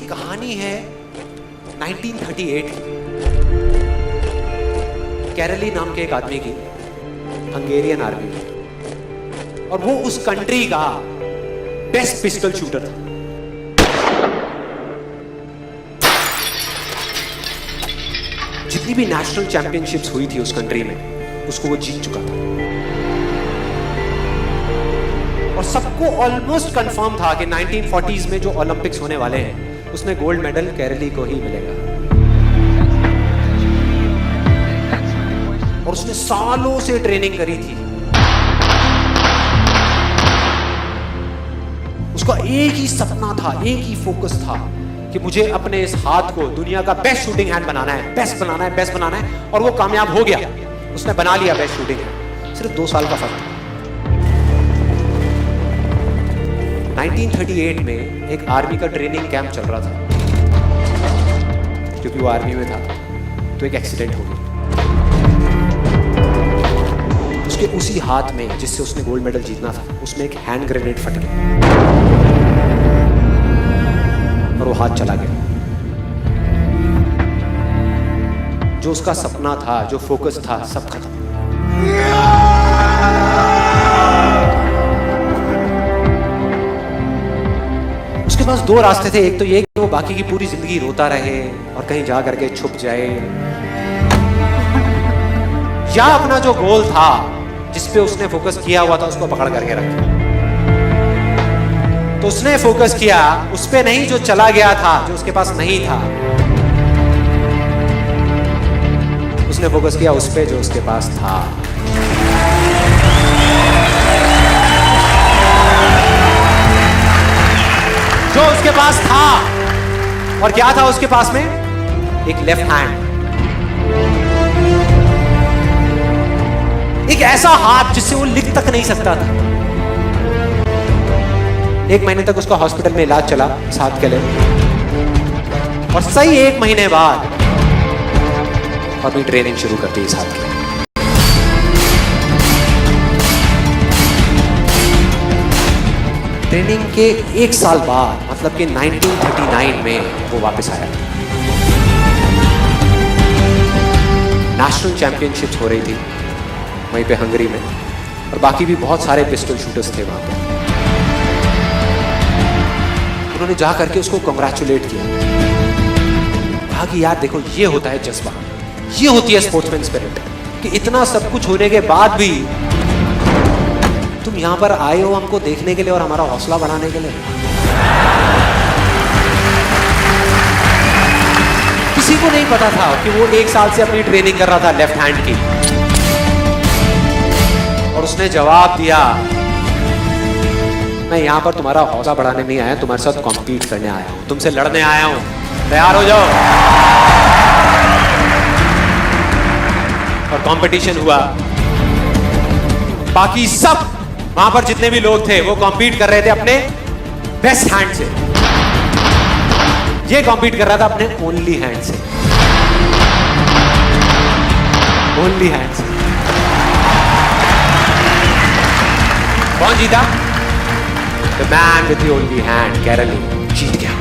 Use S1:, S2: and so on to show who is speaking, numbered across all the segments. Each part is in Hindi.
S1: कहानी है 1938 कैरली नाम के एक आदमी की, हंगेरियन आर्मी में, और वो उस कंट्री का बेस्ट पिस्टल शूटर था। जितनी भी नेशनल चैंपियनशिप्स हुई थी उस कंट्री में, उसको वो जीत चुका था। और सबको ऑलमोस्ट कंफर्म था कि 1940s में जो ओलंपिक्स होने वाले हैं उसमें गोल्ड मेडल केरली को ही मिलेगा। और उसने सालों से ट्रेनिंग करी थी। उसका एक ही सपना था, एक ही फोकस था कि मुझे अपने इस हाथ को दुनिया का बेस्ट शूटिंग हैंड बनाना है, बेस्ट बनाना है, बेस्ट बनाना है। और वो कामयाब हो गया, उसने बना लिया बेस्ट शूटिंग हैंड। सिर्फ 2 साल का फर्क था। 1938 में एक आर्मी का ट्रेनिंग कैंप चल रहा था। क्योंकि वो आर्मी में था तो एक एक्सीडेंट हो गया। उसके उसी हाथ में जिससे उसने गोल्ड मेडल जीतना था, उसमें एक हैंड ग्रेनेड फट गया और वो हाथ चला गया। जो उसका सपना था, जो फोकस था, सब खत्म। उसके पास 2 रास्ते थे। एक तो ये कि वो बाकी की पूरी जिंदगी रोता रहे और कहीं जा करके छुप जाए, या अपना जो गोल था जिस पे उसने फोकस किया हुआ था उसको पकड़ करके रखे। तो उसने फोकस किया उस पे नहीं जो चला गया था, जो उसके पास नहीं था। उसने फोकस किया उस पे जो उसके पास था। जो उसके पास था, और क्या था उसके पास में? एक लेफ्ट हैंड, एक ऐसा हाथ जिससे वो लिख तक नहीं सकता था। 1 महीने तक उसका हॉस्पिटल में इलाज चला इस हाथ के लिए, और सही 1 महीने बाद अपनी ट्रेनिंग शुरू कर दी इस हाथ के लिए। ट्रेनिंग के 1 साल बाद, मतलब कि 1939 में वो वापस आया। नेशनल चैंपियनशिप्स हो रही थी वहीं पे हंगरी में, और बाकी भी बहुत सारे पिस्टल शूटर्स थे वहां पे। उन्होंने जा करके उसको कांग्रेचुलेट किया, कहा कि यार देखो, ये होता है जज्बा, ये होती है स्पोर्ट्समैन स्पिरिट, कि इतना सब कुछ होने के बाद भी तुम यहां पर आए हो हमको देखने के लिए और हमारा हौसला बढ़ाने के लिए। किसी को नहीं पता था कि वो 1 साल से अपनी ट्रेनिंग कर रहा था लेफ्ट हैंड की, और उसने जवाब दिया, मैं यहां पर तुम्हारा हौसला बढ़ाने नहीं आया, तुम्हारे साथ कॉम्पीट करने आया हूं, तुमसे लड़ने आया हूं, तैयार हो जाओ। और कंपटीशन हुआ। बाकी सब वहां पर जितने भी लोग थे वो कॉम्पीट कर रहे थे अपने बेस्ट हैंड से। ये कॉम्पीट कर रहा था अपने ओनली हैंड से, ओनली हैंड से। कौन जीता? The man with the only hand, केरली जीत गया।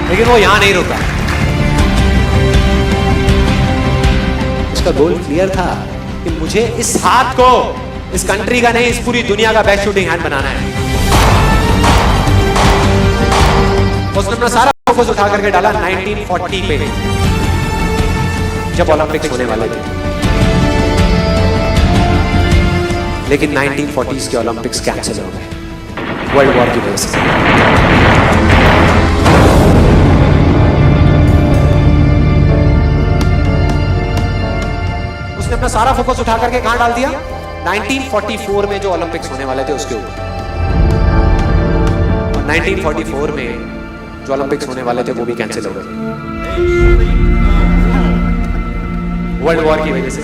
S1: लेकिन वो यहां नहीं रुका। उसका गोल क्लियर था कि मुझे इस हाथ को इस कंट्री का नहीं, इस पूरी दुनिया का बेस्ट शूटिंग हैंड बनाना है। उसने अपना सारा फोकस उठा करके डाला 1940 पे, जब ओलंपिक्स होने वाले थे। लेकिन 1940s के ओलंपिक्स कैंसिल हो गए वर्ल्ड वॉर की वजह से। उसने अपना सारा फोकस उठा करके कहां डाल दिया? 1944 में जो ओलंपिक्स होने वाले थे उसके ऊपर। और 1944 में जो ओलंपिक्स होने वाले थे वो भी कैंसिल हो गए वर्ल्ड वॉर की वजह से।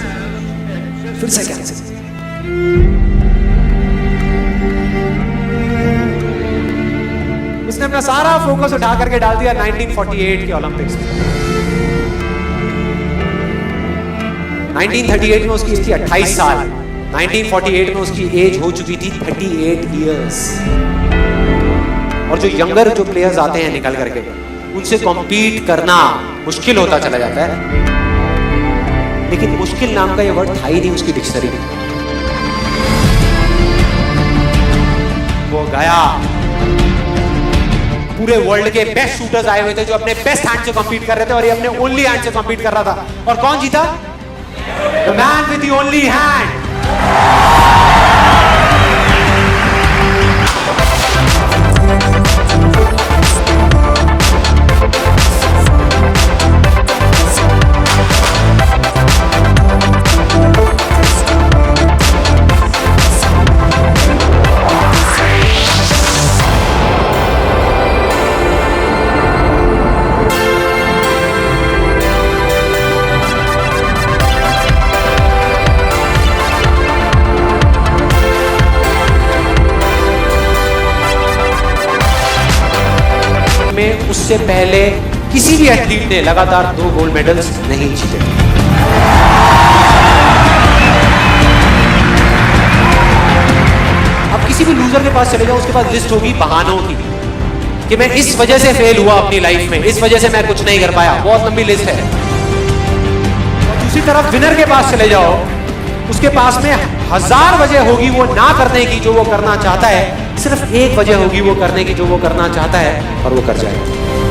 S1: फिर से कैंसिल। उसने अपना सारा फोकस उठा करके डाल दिया 1948 के ओलंपिक्स में। 1938 में उसकी एज थी 28 साल, 1948 में उसकी एज हो चुकी थी 38 इयर्स। और जो यंगर जो प्लेयर्स आते हैं निकल करके, उनसे कॉम्पीट करना मुश्किल होता चला जाता है। लेकिन मुश्किल नाम का ये वर्ड था ही नहीं उसकी डिक्शनरी में। वो गया, पूरे वर्ल्ड के बेस्ट शूटर्स आए हुए थे जो अपने बेस्ट हैंड से कॉम्पीट कर रहे थे, और ये अपने ओनली हैंड से कॉम्पीट कर रहा था। और कौन जीता? The man with the only hand. में उससे पहले किसी भी एथलीट ने लगातार 2 गोल्ड मेडल्स नहीं जीते। अब किसी भी लूजर के पास चले जाओ, उसके पास लिस्ट होगी बहानों की कि मैं इस वजह से फेल हुआ अपनी लाइफ में, इस वजह से मैं कुछ नहीं कर पाया। बहुत लंबी लिस्ट है। और दूसरी तरफ विनर के पास चले जाओ, उसके पास में 1000 वजह होगी वो ना करने की जो वो करना चाहता है, सिर्फ एक वजह होगी वो करने की जो वो करना चाहता है, और वो कर जाएगा।